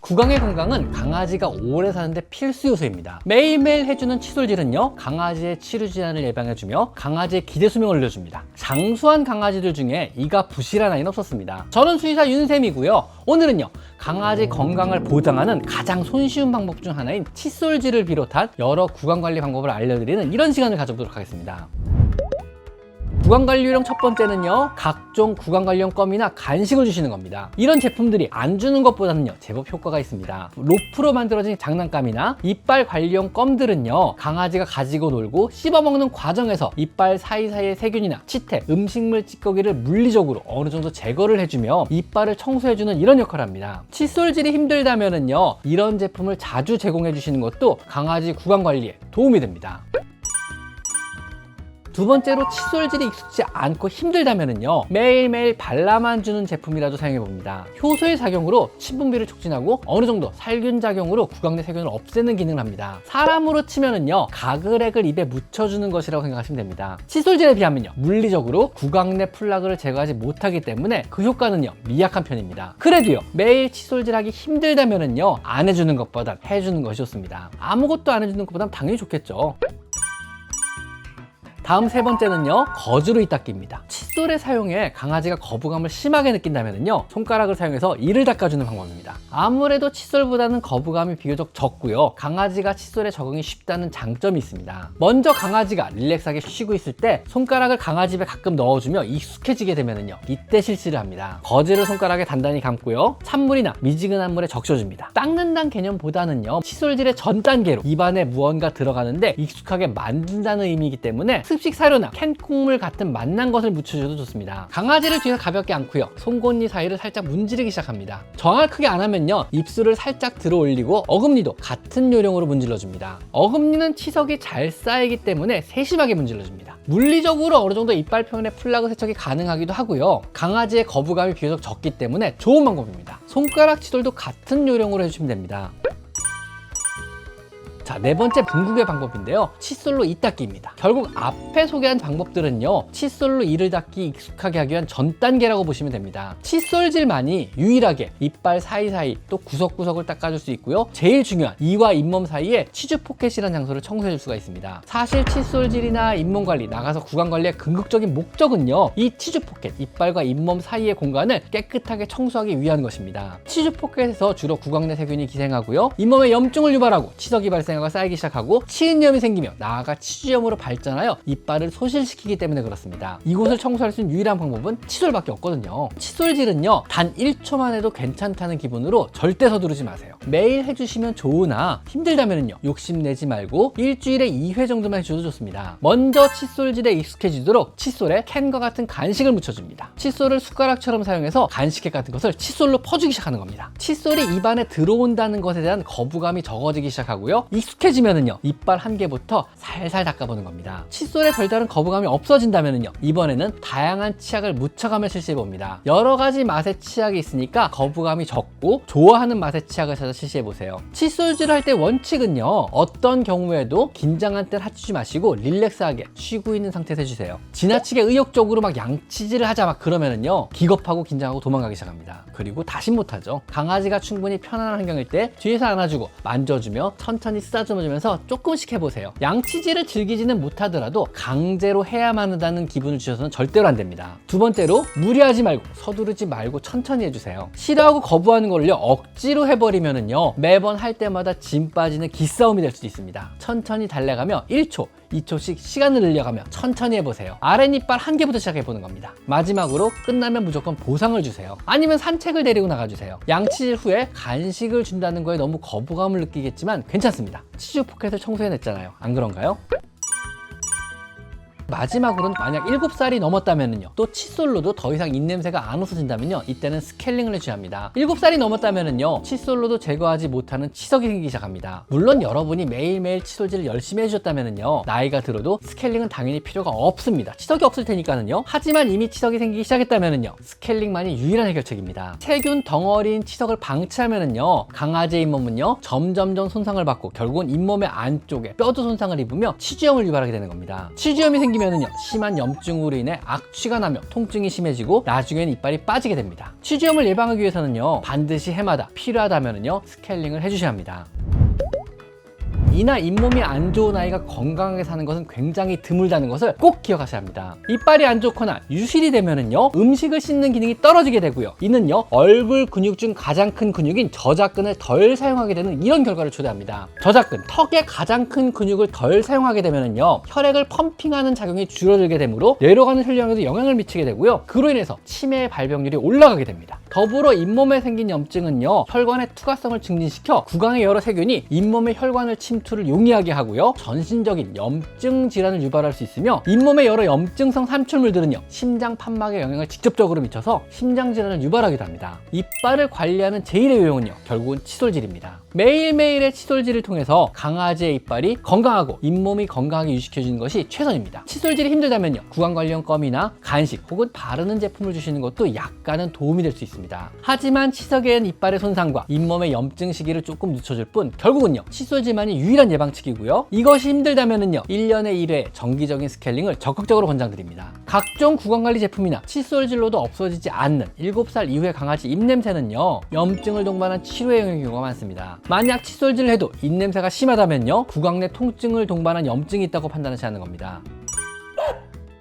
구강의 건강은 강아지가 오래 사는데 필수 요소입니다. 매일매일 해주는 칫솔질은요, 강아지의 치료 질환을 예방해주며 강아지의 기대 수명을 늘려줍니다. 장수한 강아지들 중에 이가 부실한 아이는 없었습니다. 저는 수의사 윤쌤이고요. 오늘은요, 강아지 건강을 보장하는 가장 손쉬운 방법 중 하나인 칫솔질을 비롯한 여러 구강관리 방법을 알려드리는 이런 시간을 가져보도록 하겠습니다. 구강관리용 첫 번째는요, 각종 구강관리용 껌이나 간식을 주시는 겁니다. 이런 제품들이 안 주는 것보다는요, 제법 효과가 있습니다. 로프로 만들어진 장난감이나 이빨 관리용 껌들은요, 강아지가 가지고 놀고 씹어먹는 과정에서 이빨 사이사이의 세균이나 치태, 음식물 찌꺼기를 물리적으로 어느 정도 제거를 해주며 이빨을 청소해주는 이런 역할을 합니다. 칫솔질이 힘들다면은요, 이런 제품을 자주 제공해 주시는 것도 강아지 구강관리에 도움이 됩니다. 두 번째로 칫솔질이 익숙지 않고 힘들다면요, 매일매일 발라만 주는 제품이라도 사용해 봅니다. 효소의 작용으로 침분비를 촉진하고 어느 정도 살균 작용으로 구강 내 세균을 없애는 기능을 합니다. 사람으로 치면은요, 가글액을 입에 묻혀주는 것이라고 생각하시면 됩니다. 칫솔질에 비하면요, 물리적으로 구강 내 플라그를 제거하지 못하기 때문에 그 효과는요, 미약한 편입니다. 그래도요, 매일 칫솔질하기 힘들다면은요, 안 해주는 것보단 해주는 것이 좋습니다. 아무것도 안 해주는 것보단 당연히 좋겠죠. 다음 세 번째는요, 거즈로 이 닦기입니다. 칫솔의 사용에 강아지가 거부감을 심하게 느낀다면요, 손가락을 사용해서 이를 닦아주는 방법입니다. 아무래도 칫솔보다는 거부감이 비교적 적고요, 강아지가 칫솔에 적응이 쉽다는 장점이 있습니다. 먼저 강아지가 릴렉스하게 쉬고 있을 때 손가락을 강아지 입에 가끔 넣어주며 익숙해지게 되면요, 이때 실시를 합니다. 거즈를 손가락에 단단히 감고요, 찬물이나 미지근한 물에 적셔줍니다. 닦는다는 개념보다는요, 칫솔질의 전 단계로 입안에 무언가 들어가는데 익숙하게 만든다는 의미이기 때문에 습식 사료나 캔콩물 같은 맛난 것을 묻혀줘도 좋습니다. 강아지를 뒤에서 가볍게 안고요, 송곳니 사이를 살짝 문지르기 시작합니다. 정확하게 크게 안 하면요, 입술을 살짝 들어 올리고 어금니도 같은 요령으로 문질러줍니다. 어금니는 치석이 잘 쌓이기 때문에 세심하게 문질러줍니다. 물리적으로 어느 정도 이빨 표면에 플라그 세척이 가능하기도 하고요, 강아지의 거부감이 비교적 적기 때문에 좋은 방법입니다. 손가락 칫솔도 같은 요령으로 해주시면 됩니다. 자, 네 번째 궁극의 방법인데요, 칫솔로 이 닦기입니다. 결국 앞에 소개한 방법들은요, 칫솔로 이를 닦기 익숙하게 하기 위한 전 단계라고 보시면 됩니다. 칫솔질만이 유일하게 이빨 사이사이 또 구석구석을 닦아줄 수 있고요, 제일 중요한 이와 잇몸 사이에 치주 포켓이라는 장소를 청소해줄 수가 있습니다. 사실 칫솔질이나 잇몸 관리, 나가서 구강 관리의 궁극적인 목적은요, 이 치주 포켓, 이빨과 잇몸 사이의 공간을 깨끗하게 청소하기 위한 것입니다. 치주 포켓에서 주로 구강 내 세균이 기생하고요, 잇몸에 염증을 유발하고 치석이 발생 가 쌓이기 시작하고 치은염이 생기며 나아가 치주염으로 발전하여 이빨을 소실시키기 때문에 그렇습니다. 이곳을 청소할 수 있는 유일한 방법은 칫솔밖에 없거든요. 칫솔질은요, 단 1초만 해도 괜찮다는 기분으로 절대 서두르지 마세요. 매일 해주시면 좋으나 힘들다면요, 욕심내지 말고 일주일에 2회 정도만 해줘도 좋습니다. 먼저 칫솔질에 익숙해지도록 칫솔에 캔과 같은 간식을 묻혀줍니다. 칫솔을 숟가락처럼 사용해서 간식액 같은 것을 칫솔로 퍼주기 시작하는 겁니다. 칫솔이 입안에 들어온다는 것에 대한 거부감이 적어지기 시작하고요, 익숙해지면은요, 이빨 한 개부터 살살 닦아보는 겁니다. 칫솔에 별다른 거부감이 없어진다면은요, 이번에는 다양한 치약을 묻혀가며 실시해봅니다. 여러 가지 맛의 치약이 있으니까 거부감이 적고 좋아하는 맛의 치약을 찾아 실시해보세요. 칫솔질을 할 때 원칙은요, 어떤 경우에도 긴장한 때 하지 마시고 릴렉스하게 쉬고 있는 상태에서 해주세요. 지나치게 의욕적으로 막 양치질을 하자 막 그러면은요, 기겁하고 긴장하고 도망가기 시작합니다. 그리고 다시 못하죠. 강아지가 충분히 편안한 환경일 때 뒤에서 안아주고 만져주며 천천히 쓰다듬어주면서 조금씩 해보세요. 양치질을 즐기지는 못하더라도 강제로 해야만 한다는 기분을 주셔서는 절대로 안 됩니다. 두 번째로, 무리하지 말고 서두르지 말고 천천히 해주세요. 싫어하고 거부하는 걸요, 억지로 해버리면은요, 매번 할 때마다 짐 빠지는 기싸움이 될 수도 있습니다. 천천히 달래가며 1초, 2초씩 시간을 늘려가며 천천히 해보세요. 아랫이빨 한 개부터 시작해보는 겁니다. 마지막으로 끝나면 무조건 보상을 주세요. 아니면 산책을 데리고 나가주세요. 양치질 후에 간식을 준다는 거에 너무 거부감을 느끼겠지만 괜찮습니다. 치주 포켓을 청소해냈잖아요. 안 그런가요? 마지막으로는 만약 7살이 넘었다면요, 또 칫솔로도 더 이상 입냄새가 안 없어진다면요, 이때는 스케일링을 해줘야 합니다. 7살이 넘었다면요, 칫솔로도 제거하지 못하는 치석이 생기기 시작합니다. 물론 여러분이 매일매일 칫솔질을 열심히 해주셨다면요, 나이가 들어도 스케일링은 당연히 필요가 없습니다. 치석이 없을 테니까는요. 하지만 이미 치석이 생기기 시작했다면요, 스케일링만이 유일한 해결책입니다. 세균 덩어리인 치석을 방치하면요, 강아지의 잇몸은요, 점점점 손상을 받고 결국은 잇몸의 안쪽에 뼈도 손상을 입으며 치주염을 유발하게 되는 겁니다. 치주염이 생기면 생기면은요 심한 염증으로 인해 악취가 나며 통증이 심해지고 나중에는 이빨이 빠지게 됩니다. 치주염을 예방하기 위해서는요 반드시 해마다 필요하다면은요 스케일링을 해주셔야 합니다. 이나 잇몸이 안 좋은 아이가 건강하게 사는 것은 굉장히 드물다는 것을 꼭 기억하셔야 합니다. 이빨이 안 좋거나 유실이 되면은요 음식을 씹는 기능이 떨어지게 되고요. 이는요 얼굴 근육 중 가장 큰 근육인 저작근을 덜 사용하게 되는 이런 결과를 초래합니다. 저작근, 턱의 가장 큰 근육을 덜 사용하게 되면은요 혈액을 펌핑하는 작용이 줄어들게 되므로 뇌로 가는 혈량에도 영향을 미치게 되고요. 그로 인해서 치매 발병률이 올라가게 됩니다. 더불어 잇몸에 생긴 염증은요 혈관의 투과성을 증진시켜 구강의 여러 세균이 잇몸의 혈관을 침투를 용이하게 하고요 전신적인 염증 질환을 유발할 수 있으며 잇몸의 여러 염증성 산출물들은요 심장 판막에 영향을 직접적으로 미쳐서 심장 질환을 유발하기도 합니다. 이빨을 관리하는 제1의 요령은요 결국은 칫솔질입니다. 매일매일의 칫솔질을 통해서 강아지의 이빨이 건강하고 잇몸이 건강하게 유지해주는 것이 최선입니다. 칫솔질이 힘들다면요 구강 관리용 껌이나 간식 혹은 바르는 제품을 주시는 것도 약간은 도움이 될 수 있습니다. 하지만 치석에는 이빨의 손상과 잇몸의 염증 시기를 조금 늦춰줄 뿐 결국은요 칫솔질만이 유일한 예방책이고요. 이것이 힘들다면은요 1년에 1회 정기적인 스케일링을 적극적으로 권장드립니다. 각종 구강관리 제품이나 칫솔질로도 없어지지 않는 7살 이후의 강아지 입냄새는요 염증을 동반한 치료에 영향의 경우가 많습니다. 만약 칫솔질을 해도 입냄새가 심하다면요 구강 내 통증을 동반한 염증이 있다고 판단하셔야 하는 겁니다.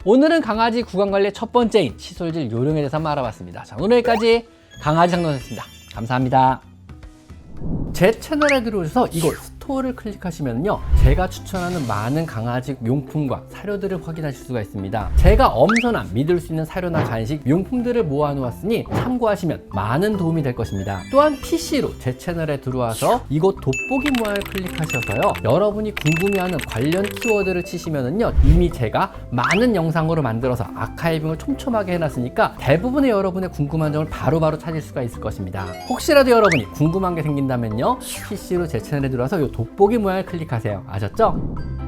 오늘은 강아지 구강관리의 첫 번째인 칫솔질 요령에 대해서 한번 알아봤습니다. 자, 오늘 여기까지 강아지 상담소였습니다. 감사합니다. 제 채널에 들어오셔서 이곳 스토어를 클릭하시면요 제가 추천하는 많은 강아지 용품과 사료들을 확인하실 수가 있습니다. 제가 엄선한 믿을 수 있는 사료나 간식, 용품들을 모아 놓았으니 참고하시면 많은 도움이 될 것입니다. 또한 PC로 제 채널에 들어와서 이곳 돋보기 모양을 클릭하셔서요 여러분이 궁금해하는 관련 키워드를 치시면은요 이미 제가 많은 영상으로 만들어서 아카이빙을 촘촘하게 해놨으니까 대부분의 여러분의 궁금한 점을 바로바로 찾을 수가 있을 것입니다. 혹시라도 여러분이 궁금한 게 생긴다면요 PC로 제 채널에 들어와서 이 돋보기 모양을 클릭하세요. 아셨죠?